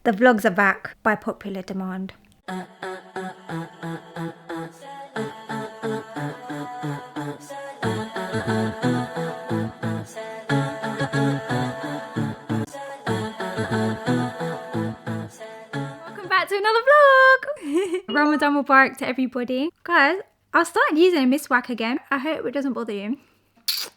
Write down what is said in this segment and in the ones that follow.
The vlogs are back by popular demand. To another vlog. Ramadan Mubarak to everybody. Guys, I started using a miswak again. I hope it doesn't bother you.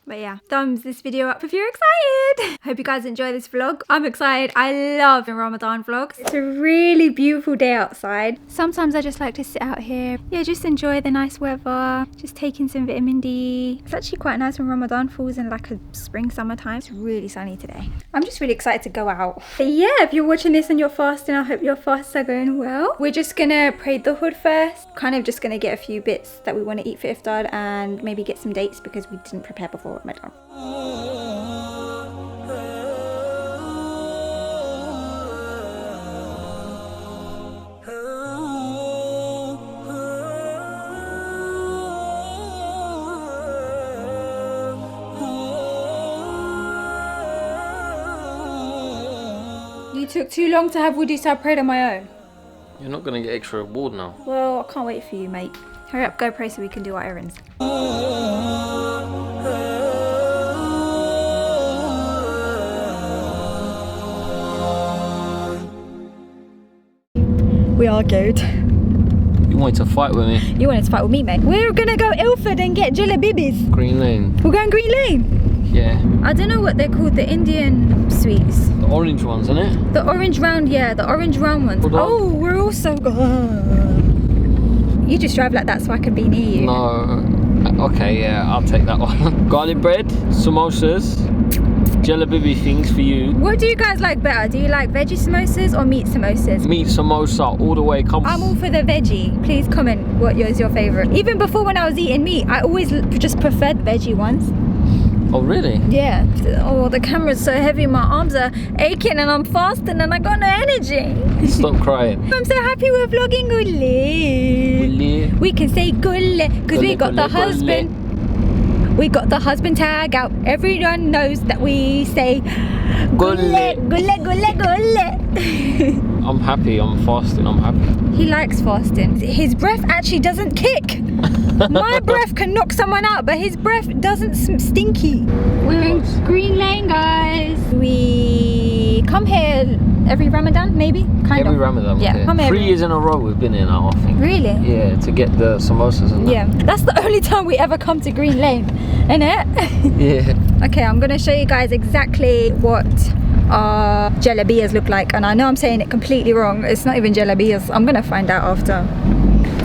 But yeah, thumbs this video up if you're excited. Hope you guys enjoy this vlog. I'm excited. I love Ramadan vlogs. It's a really beautiful day outside. Sometimes I just like to sit out here. Yeah, just enjoy the nice weather. Just taking some vitamin D. It's actually quite nice when Ramadan falls in like a spring, summertime. It's really sunny today. I'm just really excited to go out. But yeah, if you're watching this and you're fasting, I hope your fasts are going well. We're just gonna pray the hood first. Kind of just gonna get a few bits that we want to eat for iftar and maybe get some dates because we didn't prepare before Ramadan. You took too long to have wudu, so I prayed on my own. You're not going to get extra reward now. Well, I can't wait for you, mate. Hurry up, go pray so we can do our errands. We argued. You wanted to fight with me? You wanted to fight with me, mate. We're gonna go IlmFeed and get Jalebabies. Green Lane. We're going Green Lane? Yeah. I don't know what they're called, the Indian sweets. The orange ones, isn't it? The orange round, yeah, the orange round ones. Oh, we're also You just drive like that so I can be near you. No. Okay, yeah, I'll take that one. Garlic bread, samosas, Jalebi things for you. What do you guys like better? Do you like veggie samosas or meat samosas? Meat samosa all the way. Come. I'm all for the veggie. Please comment what is your favourite. Even before when I was eating meat, I always just preferred veggie ones. Oh really? Yeah. Oh, the camera's so heavy, my arms are aching and I'm fasting and I got no energy. Stop crying. I'm so happy we're vlogging gulle. We can say gulle because we got the husband. We got the husband tag out. Everyone knows that we say gulle, gulle, gulle, gulle. I'm happy, I'm fasting, I'm happy. He likes fasting. His breath actually doesn't kick. My breath can knock someone out, but his breath doesn't stinky. We're in Green Lane, guys. We come here every Ramadan, maybe? Every Ramadan, yeah. Come here 3 years in a row we've been here now, I think. Really? Yeah, to get the samosas and that. Yeah, that's the only time we ever come to Green Lane, isn't it? Yeah. Okay, I'm gonna show you guys exactly what our Jalebias look like, and I know I'm saying it completely wrong. It's not even Jalebias. I'm gonna find out after.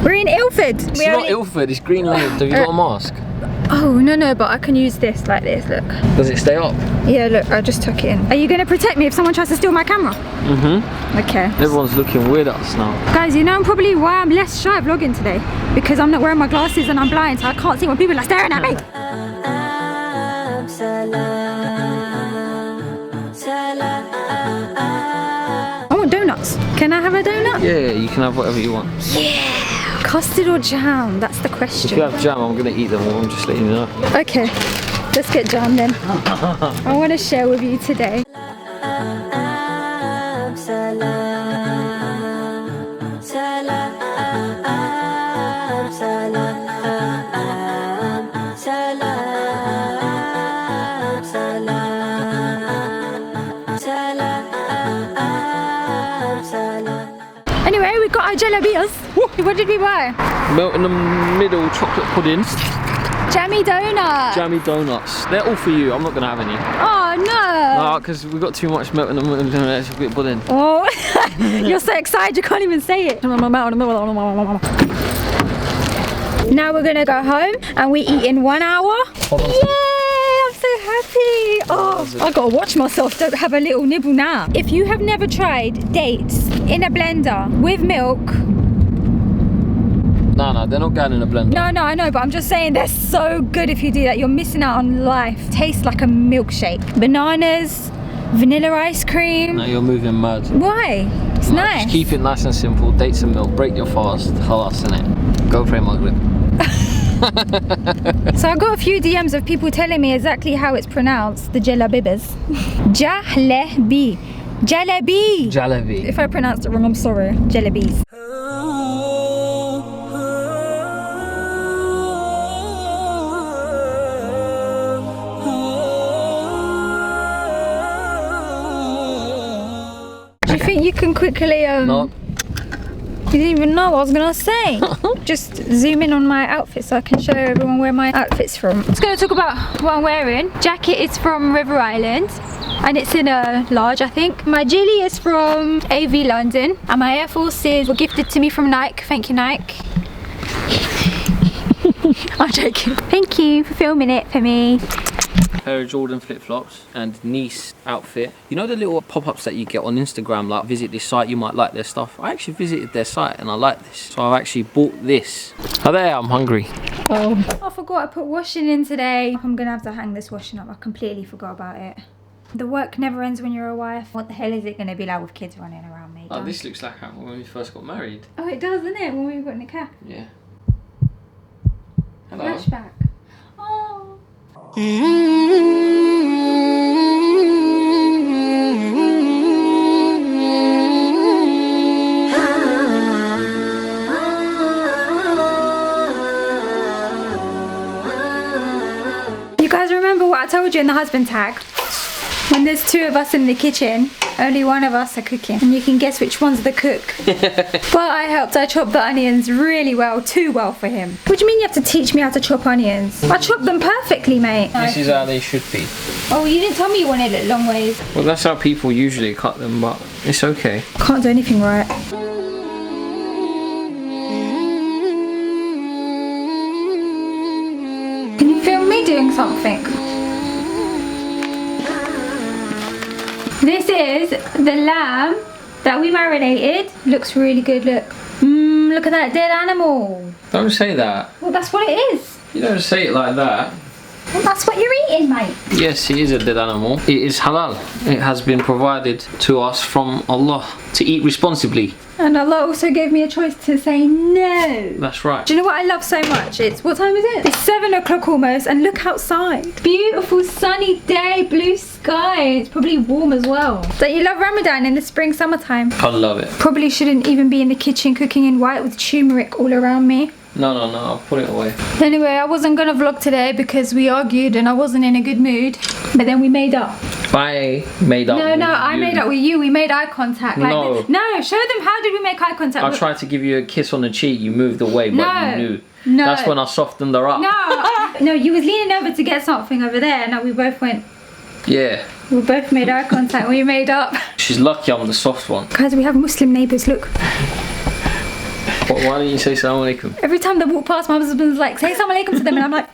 We're in IlmFeed. It's not IlmFeed, it's Green Lane. Have you got a mask? Oh, no, but I can use this like this, look. Does it stay up? Yeah, look, I just tuck it in. Are you going to protect me if someone tries to steal my camera? Mm-hmm. Okay. Everyone's looking weird at us now. Guys, you know probably why I'm less shy vlogging today. Because I'm not wearing my glasses and I'm blind, so I can't see when people are staring at me. I want donuts. Can I have a donut? Yeah, you can have whatever you want. Yeah! Custard or jam? That's the question. If you have jam, I'm going to eat them all. I'm just letting you know. Okay, let's get jam then. I want to share with you today. Anyway, we got our Jalebias. What did we buy? Melt in the middle chocolate puddings. Jammy donuts. Jammy donuts. They're all for you. I'm not going to have any. Oh, no. No, because we've got too much melt in the middle chocolate pudding. Oh, you're so excited you can't even say it. Now we're going to go home and we eat in 1 hour. Yay, I'm so happy. Oh, I got to watch myself. Don't have a little nibble now. If you have never tried dates in a blender with milk. No, they're not going in a blender. No, I know, but I'm just saying they're so good if you do that. You're missing out on life. Tastes like a milkshake. Bananas, vanilla ice cream. No, you're moving mad. Why? It's nice. Just keep it nice and simple. Dates and milk. Break your fast. Halas, innit? Go pray Maghrib. So I got a few DMs of people telling me exactly how it's pronounced, the Jalebabies. Jalebi. Jalebi. Jalebi. If I pronounced it wrong, I'm sorry. Jalebies. Do you think you can quickly No. You didn't even know what I was gonna say. Just zoom in on my outfit so I can show everyone where my outfit's from. I'm just gonna talk about what I'm wearing. Jacket is from River Island and it's in a large, I think. My Jilly is from AV London and my Air Forces were gifted to me from Nike. Thank you, Nike. I'm joking. Thank you for filming it for me. Pair of Jordan flip-flops and niece outfit. You know the little pop-ups that you get on Instagram, like visit this site, you might like their stuff. I actually visited their site and I like this, so I've actually bought this. Oh there, I'm hungry. Oh, I forgot I put washing in today. I'm gonna have to hang this washing up. I completely forgot about it. The work never ends when you're a wife. What the hell is it gonna be like with kids running around me? Oh, this looks like when we first got married. Oh, it does, doesn't it? When we got in the car. Yeah. Hello. Flashback. Oh. You guys remember what I told you in the husband tag? When there's two of us in the kitchen, only one of us are cooking. And you can guess which one's the cook. But I helped. I chopped the onions really well, too well for him. What do you mean you have to teach me how to chop onions? I chopped them perfectly, mate. This is how they should be. Oh, you didn't tell me you wanted it long ways. Well, that's how people usually cut them, but it's okay. Can't do anything right. Can you film me doing something? This is the lamb that we marinated. Looks really good, look. Look at that dead animal. Don't say that. Well, that's what it is. You don't say it like that. Well, that's what you're eating, mate. Yes, it is a dead animal. It is halal. It has been provided to us from Allah to eat responsibly. And Allah also gave me a choice to say no. That's right. Do you know what I love so much? It's, what time is it? It's 7 o'clock almost, and look outside. Beautiful sunny day, blue sky. It's probably warm as well. Don't you love Ramadan in the spring, summertime? I love it. Probably shouldn't even be in the kitchen cooking in white with turmeric all around me. No, I'll put it away. Anyway, I wasn't gonna vlog today because we argued and I wasn't in a good mood. But then we made up. I made up with I you. made up with you. We made eye contact. Like No. No, show them how did we make eye contact. I tried to give you a kiss on the cheek, you moved away, but No. you knew. No. That's when I softened her up. No, you was leaning over to get something over there and we both went. Yeah. We both made eye contact. We made up. She's lucky I'm the soft one. Guys, we have Muslim neighbours, look. Why don't you say Asalaaamualaikum? Every time they walk past, my husband's like, say Asalaaamualaikum to them, and I'm like,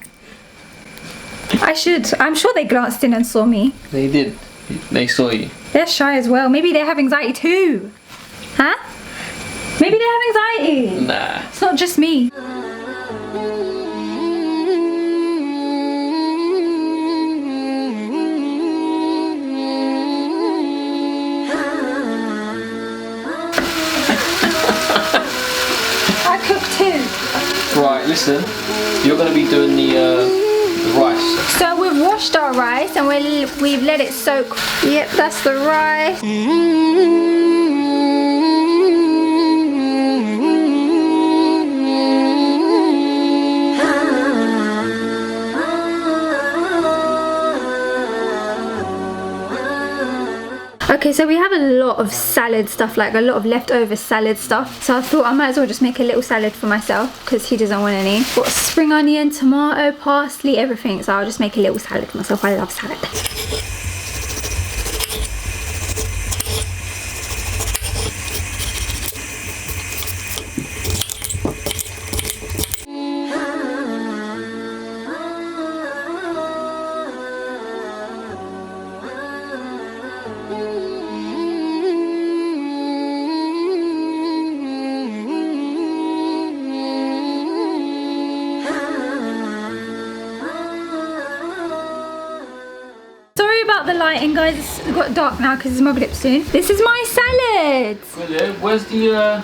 I should. I'm sure they glanced in and saw me. They did. They saw you. They're shy as well. Maybe they have anxiety too. Huh? Maybe they have anxiety. Nah. It's not just me. I cook too. Right, listen. You're going to be doing the rice. So we've washed our rice and we've let it soak. Yep, that's the rice. Okay, so we have a lot of salad stuff, like a lot of leftover salad stuff. So I thought I might as well just make a little salad for myself because he doesn't want any. Got spring onion, tomato, parsley, everything. So I'll just make a little salad for myself. I love salad. The lighting, guys, it's got dark now because it's Maghrib soon. This is my salad. Where's the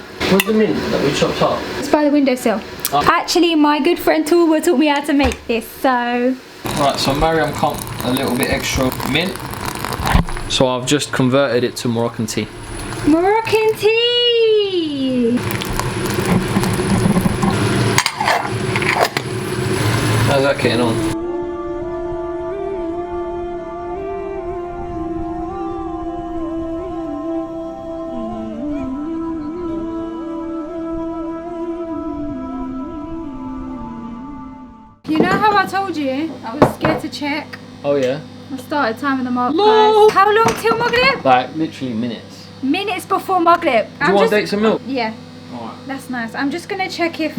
mint that we chopped up? It's by the windowsill. Oh. Actually, my good friend Tulwa taught me how to make this, so... Right, so Mariam cut a little bit extra mint. So I've just converted it to Moroccan tea. Moroccan tea! How's that getting on? You know how I told you I was scared to check? Oh yeah? I started timing them up, No. guys. How long till Maghrib? Like literally minutes. Minutes before Maghrib. Do you want dates and milk? Yeah. Alright. That's nice. I'm just gonna check if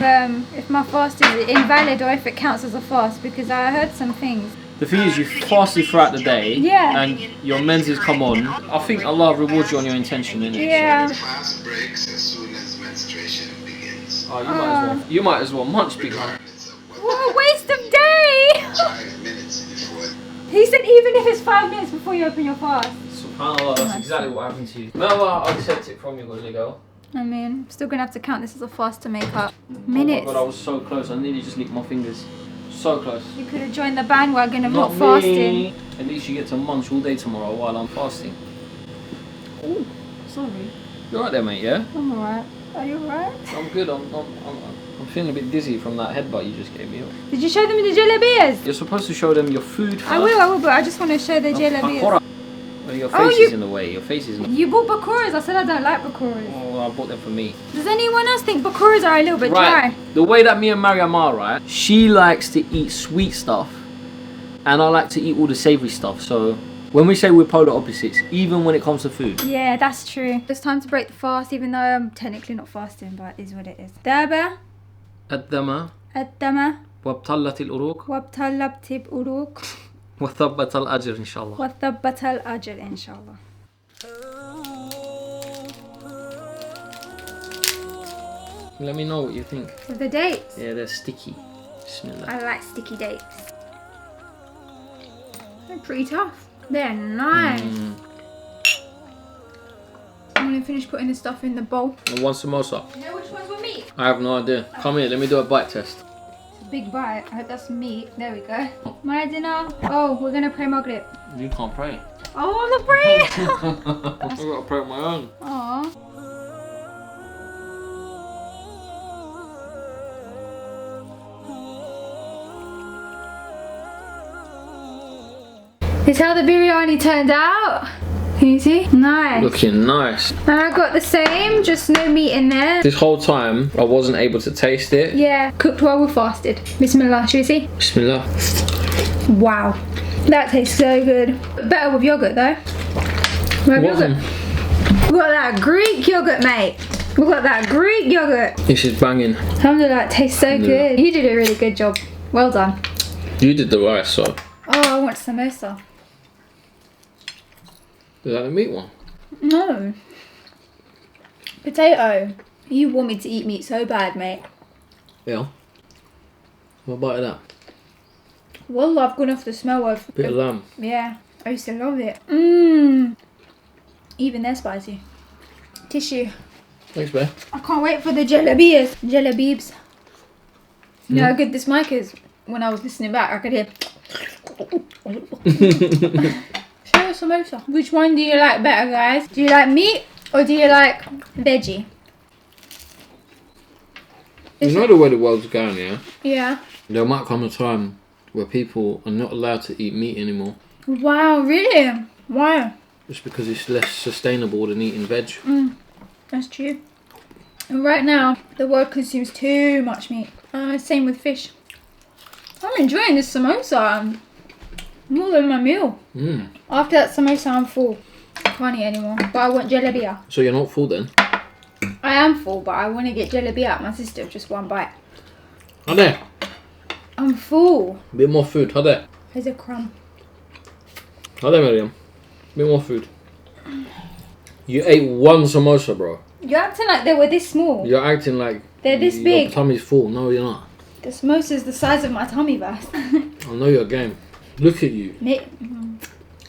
my fast is invalid or if it counts as a fast, because I heard some things. The thing is, you fasted throughout the day, Yeah. and your menses come on. I think Allah rewards you on your intention, innit? Yeah. The fast breaks as soon as menstruation begins. Oh, you might as well munch, big man. What a waste of day! 5 minutes before. He said even if it's 5 minutes before you open your fast. SubhanAllah, that's exactly what happened to you. Remember, I accept it from you, Gully girl. I mean, I'm still gonna have to count this as a fast to make up. Oh Minutes. my God, I was so close. I nearly just licked my fingers. So close. You could have joined the bandwagon of not fasting. Me. At least you get to munch all day tomorrow while I'm fasting. Oh, sorry. You're right there, mate, yeah? I'm alright. Are you alright? I'm good. I'm feeling a bit dizzy from that headbutt you just gave me. Did you show them the Jalebias? You're supposed to show them your food first. I will, but I just want to show the Jalebias. Well, your face is in the way. Your face is in the way. You bought bakuras. I said I don't like bakuras. Oh, I bought them for me. Does anyone else think bakuras are a little bit Right. dry? The way that me and Mariam are, right? She likes to eat sweet stuff, and I like to eat all the savoury stuff. So when we say we're polar opposites, even when it comes to food. Yeah, that's true. It's time to break the fast, even though I'm technically not fasting, but it is what it is. Daba, الدم الدم, وابطلت الأروق وابتلبت بأروق, وثبت الأجر إن شاء الله. وثبت الأجر إن شاء الله. Let me know what you think. With the dates. Yeah, they're sticky. Bismillah. I like sticky dates. They're pretty tough. They're nice. I'm gonna finish putting this stuff in the bowl. And one samosa. You know which ones were meat? I have no idea. Come here, let me do a bite test. It's a big bite. I hope that's meat. There we go. My dinner. Oh, we're gonna pray Maghrib. You can't pray. Oh, the prayer. I've got to pray on my own. Aww. This is how the biryani turned out. Can you see? Nice. Looking nice. And I got the same, just no meat in there. This whole time, I wasn't able to taste it. Yeah, cooked while we fasted. Bismillah, should we see? Bismillah. Wow. That tastes so good. Better with yogurt though. We have yogurt. We got that Greek yogurt, mate. We got that Greek yogurt. This is banging. Alhamdulillah, it tastes so good. You did a really good job. Well done. You did the rice, so. Oh, I want samosa. Is that the meat one? No. Potato. You want me to eat meat so bad, mate. Yeah. What about that? Wallah, I've gone off the smell of... Bit of lamb. Yeah, I used to love it. Mmm. Even they're spicy. Tissue. Thanks, babe. I can't wait for the Jalebias. Jalebis. You know how good this mic is? When I was listening back, I could hear... Show us samosa. Which one do you like better, guys? Do you like meat or do you like veggie? You know the way the world's going, yeah? Yeah. There might come a time where people are not allowed to eat meat anymore. Wow, really? Why? Just because it's less sustainable than eating veg. That's true. And right now, the world consumes too much meat. Same with fish. I'm enjoying this samosa. More than my meal. After that samosa, I'm full. I can't eat anymore. But I want jalebia. So you're not full then? I am full, but I want to get jalebia out my sister with just one bite. Hade. I'm full. Bit more food. Hade. Here's a crumb. Hade, Mariam. Bit more food. You ate one samosa, bro. You're acting like they were this small. You're acting like They're this your big. tummy's full. No, you're not. The samosa's the size of my tummy vast. I know your game. Look at you.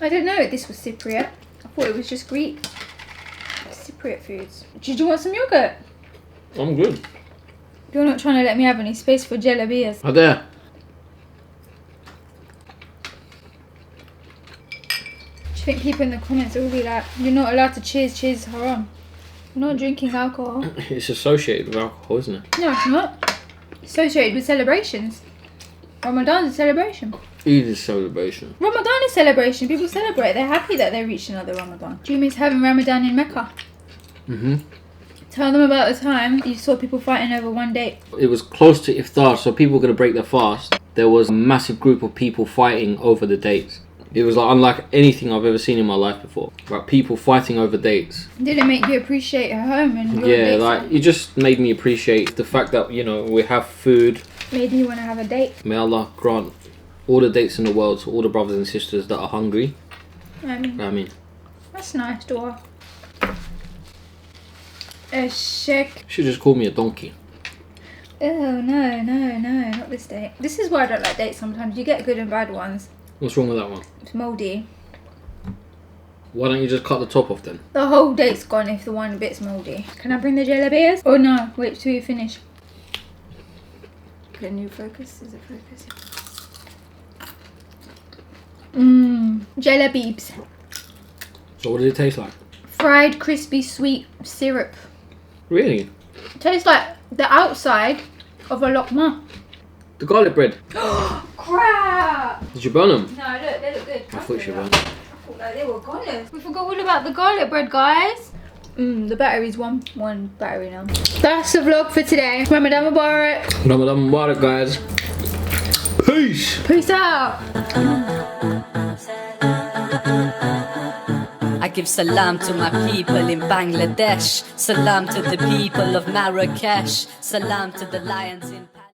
I didn't know this was Cypriot. I thought it was just Greek. Cypriot foods. Did you want some yogurt? I'm good. You're not trying to let me have any space for jalebias. think people in the comments will be like, you're not allowed to cheers, cheers is haram. You're not drinking alcohol. It's associated with alcohol, isn't it? No, it's not. Associated with celebrations. Ramadan's a celebration. Eid is celebration. Ramadan is celebration. People celebrate. They're happy that they reached another Ramadan. Do you miss having Ramadan in Mecca? Tell them about the time you saw people fighting over one date. It was close to iftar, so people were going to break their fast. There was a massive group of people fighting over the dates. It was like unlike anything I've ever seen in my life before. Like people fighting over dates. Did it make you appreciate your home and your Yeah, dates? like it just made me appreciate the fact that, you know, we have food. Made you want to have a date. May Allah grant all the dates in the world to all the brothers and sisters that are hungry. I mean, that's nice, Dora. A shake. Should just call me a donkey. Oh no, not this date. This is why I don't like dates sometimes. You get good and bad ones. What's wrong with that one? It's mouldy. Why don't you just cut the top off then? The whole date's gone if the one bit's mouldy. Can I bring the Jalebias? Oh no, wait till you finish. Can you focus? Is it focus? Jalebies. So what did it taste like? Fried, crispy, sweet syrup. Really? Tastes like the outside of a lokma. The garlic bread. Crap! Did you burn them? No, look, they look good. I thought you burned. I thought like they were gone. We forgot all about the garlic bread, guys. The battery's one battery now. That's the vlog for today. Ramadan Mubarak. Ramadan Mubarak, guys. Peace. Peace out. I give salam to my people in Bangladesh. Salam to the people of Marrakesh. Salam to the lions in